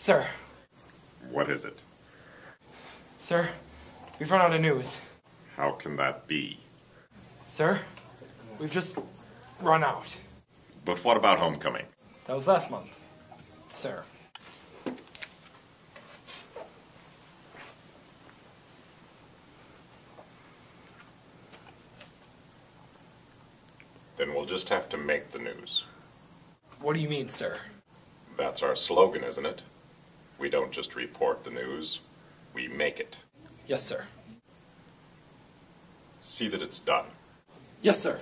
Sir. What is it? Sir, we've run out of news. How can that be? Sir, we've just run out. But what about homecoming? That was last month, sir. Then we'll just have to make the news. What do you mean, sir? That's our slogan, isn't it? We don't just report the news, we make it. Yes, sir. See that it's done. Yes, sir.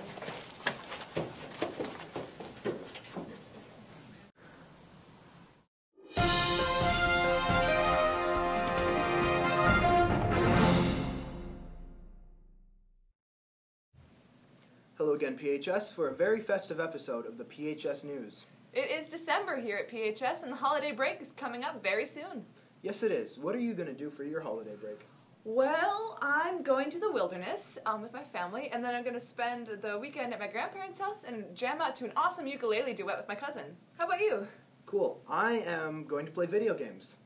Hello again, PHS, for a very festive episode of the PHS News. It is December here at PHS, and the holiday break is coming up very soon. Yes, it is. What are you going to do for your holiday break? Well, I'm going to the wilderness with my family, and then I'm going to spend the weekend at my grandparents' house and jam out to an awesome ukulele duet with my cousin. How about you? Cool. I am going to play video games.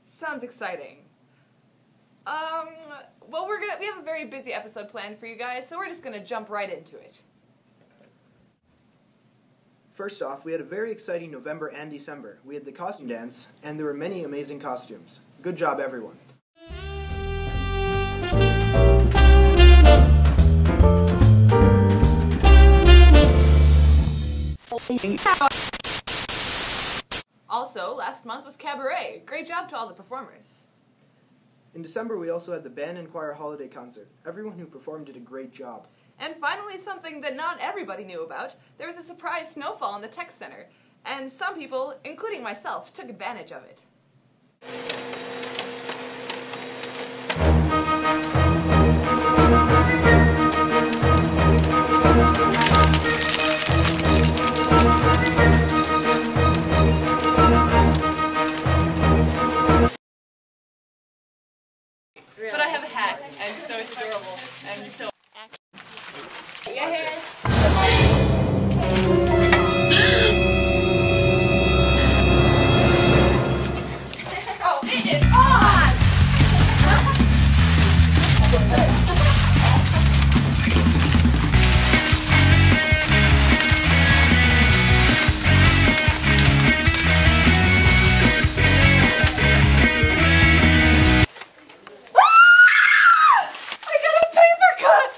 Sounds exciting. Well, we have a very busy episode planned for you guys, so we're just going to jump right into it. First off, we had a very exciting November and December. We had the costume dance, and there were many amazing costumes. Good job, everyone. Also, last month was Cabaret. Great job to all the performers. In December, we also had the band and choir holiday concert. Everyone who performed did a great job. And finally, something that not everybody knew about, there was a surprise snowfall in the tech center. And some people, including myself, took advantage of it. But I have a hat, and so it's adorable, and so... Your hair. Oh, it is on! I got a paper cut!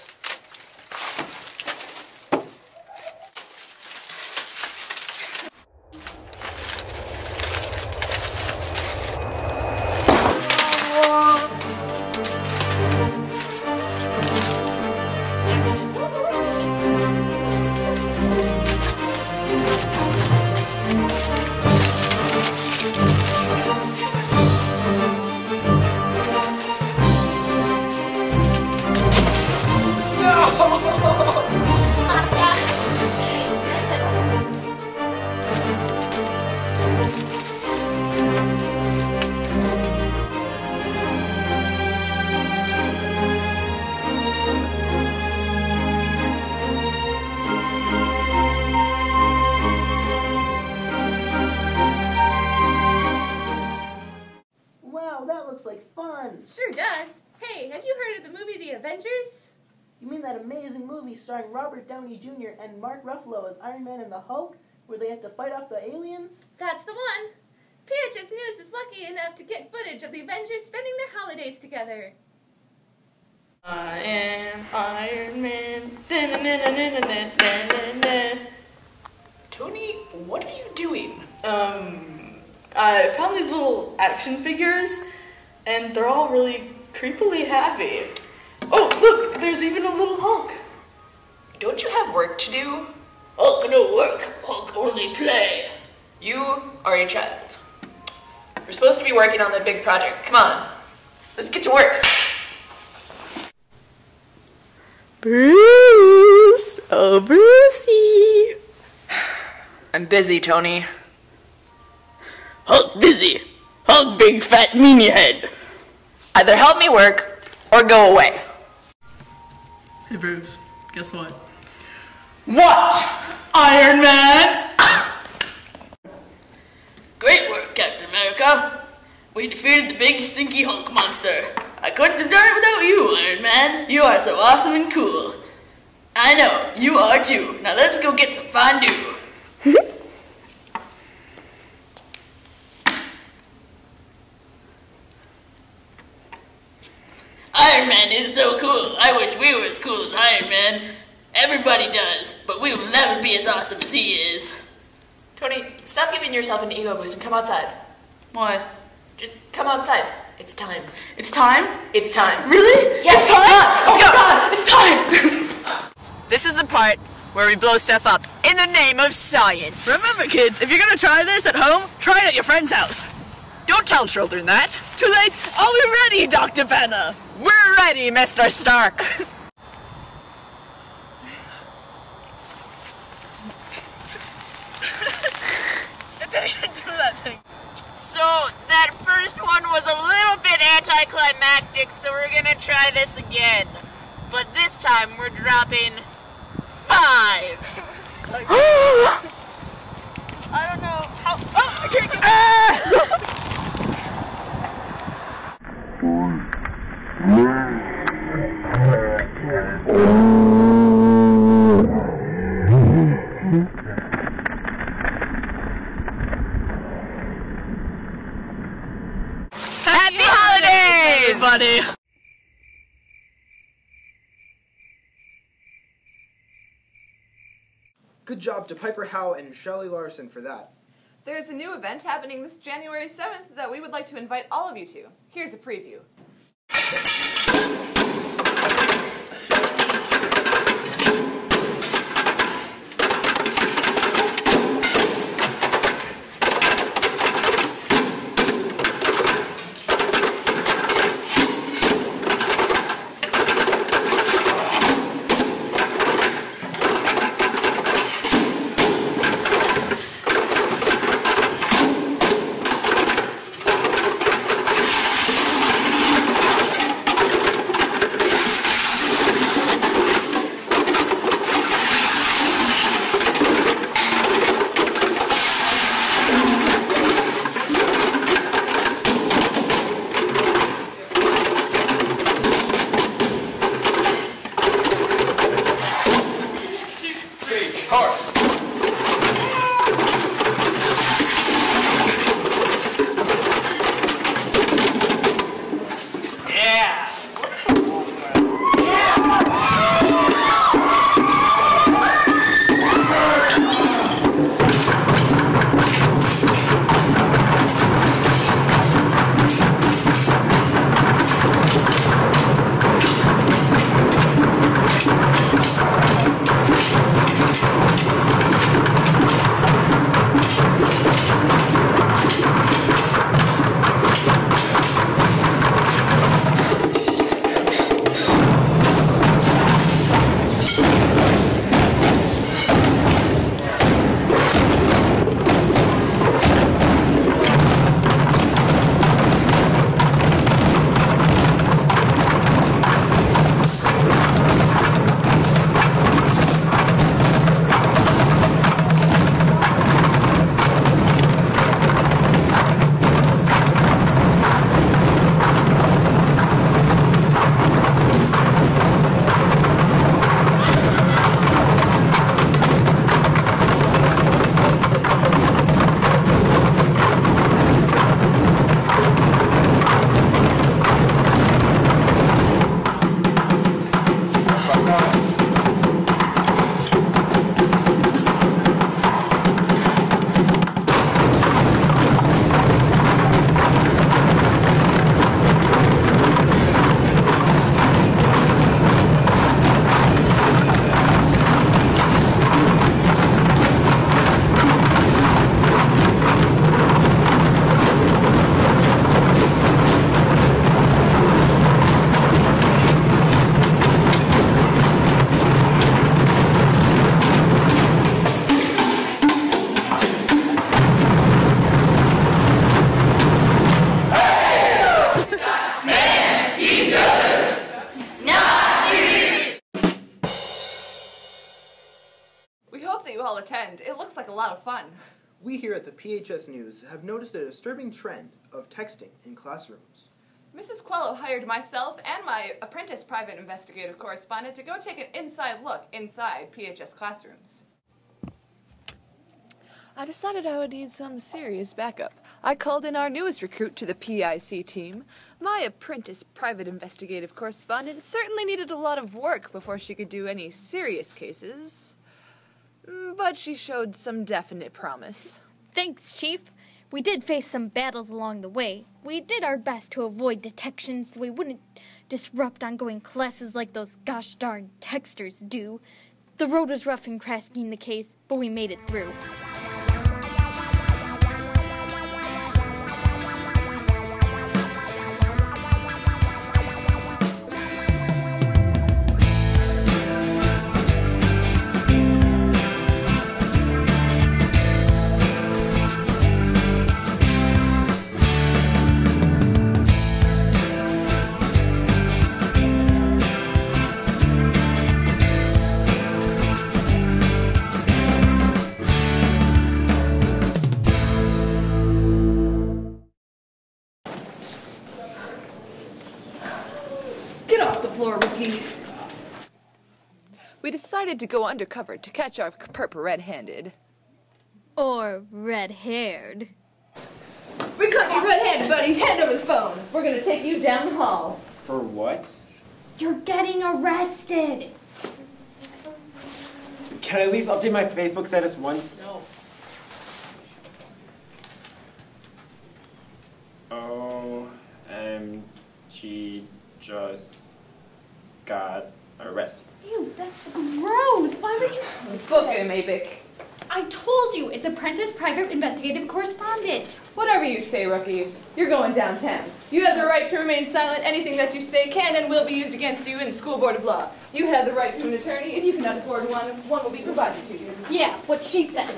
Wow, that looks like fun! Sure does. Hey, have you heard of the movie The Avengers? You mean that amazing movie starring Robert Downey Jr. and Mark Ruffalo as Iron Man and the Hulk, where they have to fight off the aliens? That's the one. PHS News is lucky enough to get footage of the Avengers spending their holidays together. I am Iron Man. Tony, what are you doing? I found these little action figures, and they're all really creepily happy. Oh, look, there's even a little Hulk. Don't you have work to do? Hulk no work, Hulk only play. You are a child. We're supposed to be working on that big project. Come on, let's get to work. Bruce! Oh, Brucey! I'm busy, Tony. Hulk's busy. Hulk big fat meanie head. Either help me work, or go away. Hey Bruce, guess what? What? Iron Man? Great work, Captain America. America. We defeated the big stinky Hulk monster. I couldn't have done it without you, Iron Man. You are so awesome and cool. I know, you are too. Now let's go get some fondue. Iron Man is so cool. I wish we were as cool as Iron Man. Everybody does, but we will never be as awesome as he is. Tony, stop giving yourself an ego boost and come outside. Why? Just come outside. It's time. It's time? It's time. Really? Yes, it's time? Let's go. God, it's time! This is the part where we blow stuff up in the name of science. Remember, kids, if you're gonna try this at home, try it at your friend's house. Don't tell children that. Too late. I'll be ready, Dr. Banner. We're ready, Mr. Stark. It didn't even do that thing. So, that first one was a little bit anticlimactic, so we're gonna try this again. But this time, we're dropping 5. I don't know how... Oh, I can't get... Happy holidays, Everybody. Good job to Piper Howe and Shelley Larson for that. There's a new event happening this January 7th that we would like to invite all of you to. Here's a preview. We hope that you all attend. It looks like a lot of fun. We here at the PHS News have noticed a disturbing trend of texting in classrooms. Mrs. Quello hired myself and my apprentice private investigative correspondent to go take an inside look inside PHS classrooms. I decided I would need some serious backup. I called in our newest recruit to the PIC team. My apprentice private investigative correspondent certainly needed a lot of work before she could do any serious cases. But she showed some definite promise. Thanks, Chief. We did face some battles along the way. We did our best to avoid detection so we wouldn't disrupt ongoing classes like those gosh darn texters do. The road was rough in cracking the case, but we made it through. Get off the floor, rookie. We decided to go undercover to catch our perp red-handed. Or red-haired. We caught you red-handed, buddy. Hand over the phone. We're gonna take you down the hall. For what? You're getting arrested. Can I at least update my Facebook status once? No. OMG just got arrested. Ew, that's gross. Why would you... Book him, Apic. I told you, it's apprentice private investigative correspondent. Whatever you say, rookie. You're going downtown. You have the right to remain silent. Anything that you say can and will be used against you in the school board of law. You have the right to an attorney. If you cannot afford one will be provided to you. Yeah, what she said.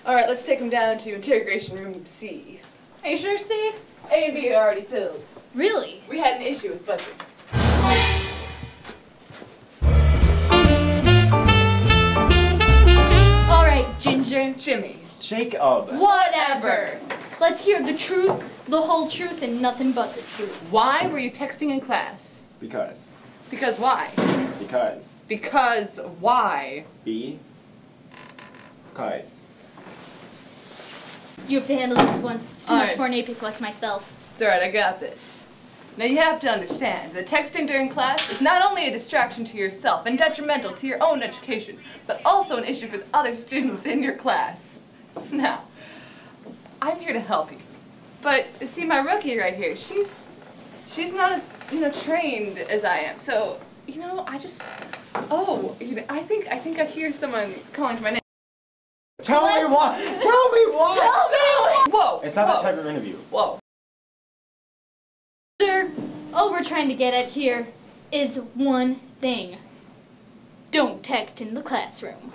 Alright, let's take him down to interrogation room C. Are you sure, C? A and B are already filled. Really? We had an issue with budget. Alright, Ginger. Jimmy. Jacob. Whatever. Let's hear the truth, the whole truth, and nothing but the truth. Why were you texting in class? Because. Because why? Because. Because why? Because. You have to handle this one. It's too much Alright. for an apic like myself. It's alright, I got this. Now you have to understand that texting during class is not only a distraction to yourself and detrimental to your own education, but also an issue for the other students in your class. Now, I'm here to help you. But see, my rookie right here, she's not as, trained as I am. So, I just, I think I hear someone calling for my name. Tell me why! Tell me why! Tell me! Whoa! It's not whoa, that type of interview. Whoa. Sir, all we're trying to get at here is one thing. Don't text in the classroom.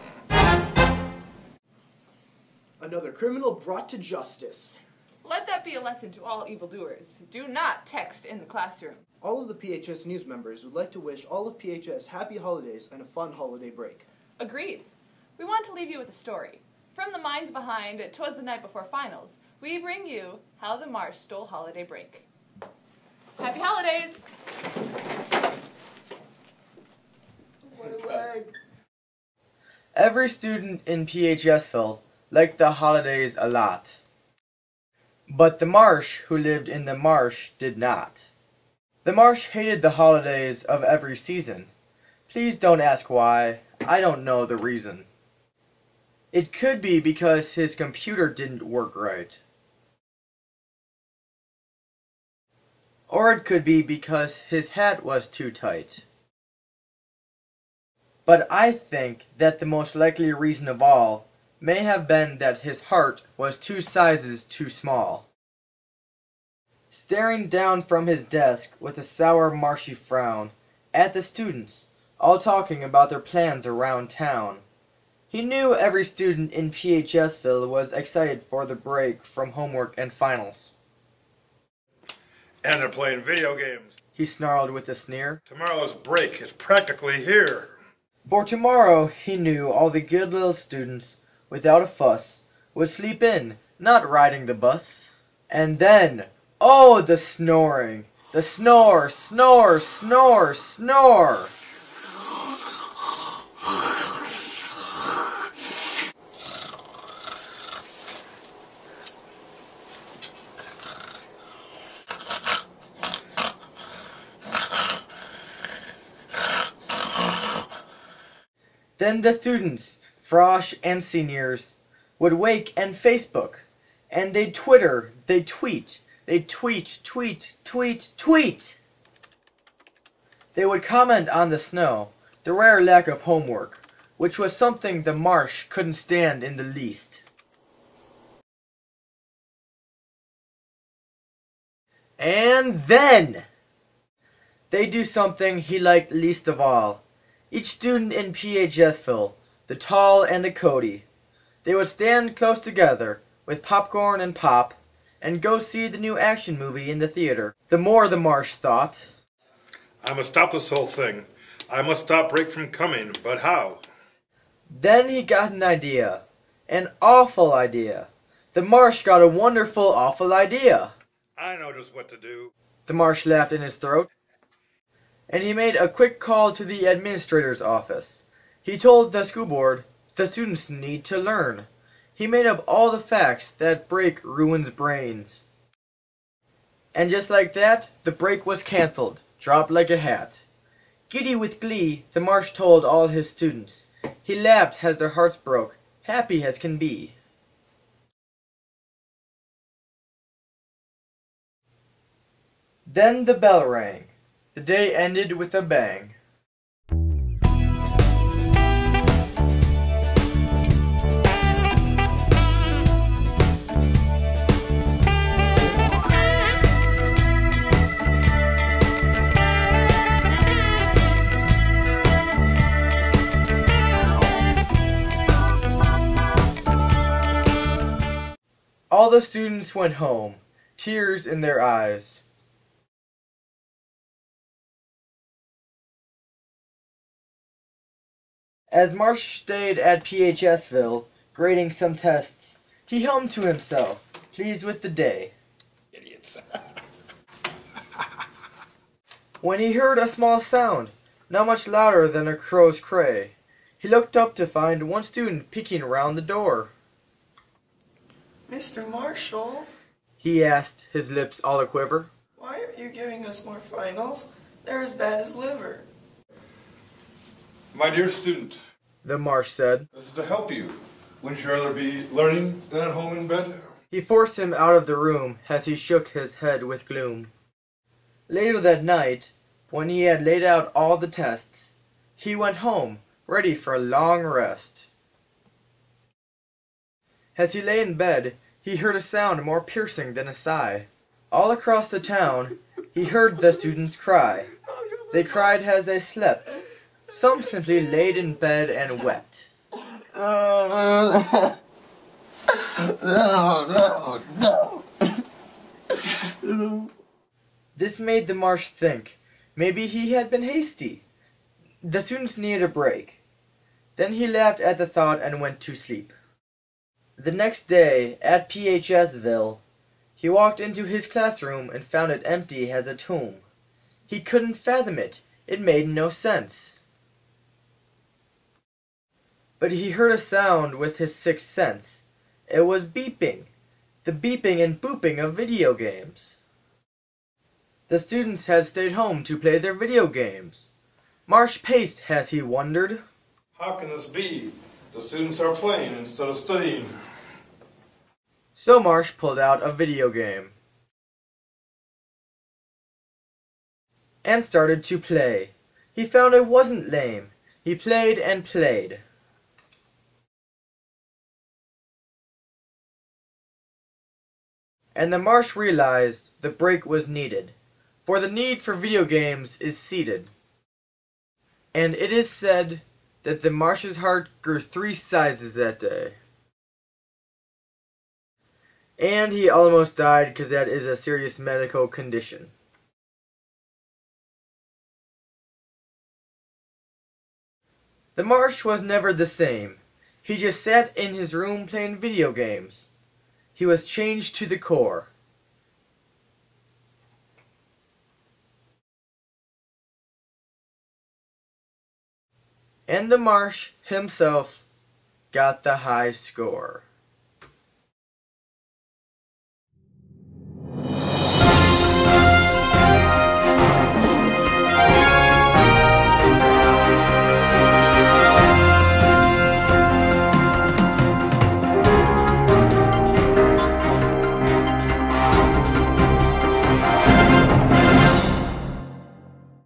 Another criminal brought to justice. Let that be a lesson to all evildoers. Do not text in the classroom. All of the PHS News members would like to wish all of PHS happy holidays and a fun holiday break. Agreed. We want to leave you with a story. From the minds behind 'Twas the Night Before Finals, we bring you How the Marsh Stole Holiday Break. Happy holidays! Every student in PHSville liked the holidays a lot. But the Marsh who lived in the marsh did not. The Marsh hated the holidays of every season. Please don't ask why. I don't know the reason. It could be because his computer didn't work right. Or it could be because his hat was too tight. But I think that the most likely reason of all may have been that his heart was 2 sizes too small. Staring down from his desk with a sour, marshy frown, at the students, all talking about their plans around town. He knew every student in PHSville was excited for the break from homework and finals. And they're playing video games. He snarled with a sneer. Tomorrow's break is practically here. For tomorrow, he knew all the good little students, without a fuss, would sleep in, not riding the bus. And then, oh, the snoring! The snore, snore, snore, snore! Then the students, frosh and seniors, would wake and Facebook, and they'd Twitter, they'd tweet, tweet. They would comment on the snow, the rare lack of homework, which was something the Marsh couldn't stand in the least. And then they'd do something he liked least of all. Each student in PHSville, the tall and the Cody, they would stand close together with popcorn and pop and go see the new action movie in the theater. The more the Marsh thought. I must stop this whole thing. I must stop break from coming, but how? Then he got an idea. An awful idea. The Marsh got a wonderful, awful idea. I know just what to do. The Marsh laughed in his throat. And he made a quick call to the administrator's office. He told the school board the students need to learn. He made up all the facts that break ruins brains. And just like that, the break was cancelled, dropped like a hat. Giddy with glee, the Marsh told all his students. He laughed as their hearts broke, happy as can be. Then the bell rang. The day ended with a bang. All the students went home, tears in their eyes. As Marsh stayed at PHSville, grading some tests, he hummed to himself, pleased with the day. Idiots. When he heard a small sound, not much louder than a crow's cray, he looked up to find one student peeking around the door. Mr. Marshall, He asked, his lips all a-quiver. why aren't you giving us more finals? They're as bad as liver. My dear student, The Marsh said. this is to help you. Wouldn't you rather be learning than at home in bed? He forced him out of the room as he shook his head with gloom. Later that night, when he had laid out all the tests, he went home, ready for a long rest. As he lay in bed, he heard a sound more piercing than a sigh. All across the town, he heard the students cry. They cried as they slept. Some simply laid in bed and wept. No. This made the Marsh think maybe he had been hasty. The students needed a break. Then he laughed at the thought and went to sleep. The next day, at PHSville, he walked into his classroom and found it empty as a tomb. He couldn't fathom it. It made no sense. But he heard a sound with his sixth sense. It was beeping. The beeping and booping of video games. The students had stayed home to play their video games. Marsh paced as he wondered. How can this be? The students are playing instead of studying. So Marsh pulled out a video game. And started to play. He found it wasn't lame. He played and played. And the Marsh realized the break was needed. For the need for video games is seated. And it is said that the Marsh's heart grew 3 sizes that day. And he almost died because that is a serious medical condition. The Marsh was never the same. He just sat in his room playing video games. He was changed to the core. And the Marsh himself got the high score.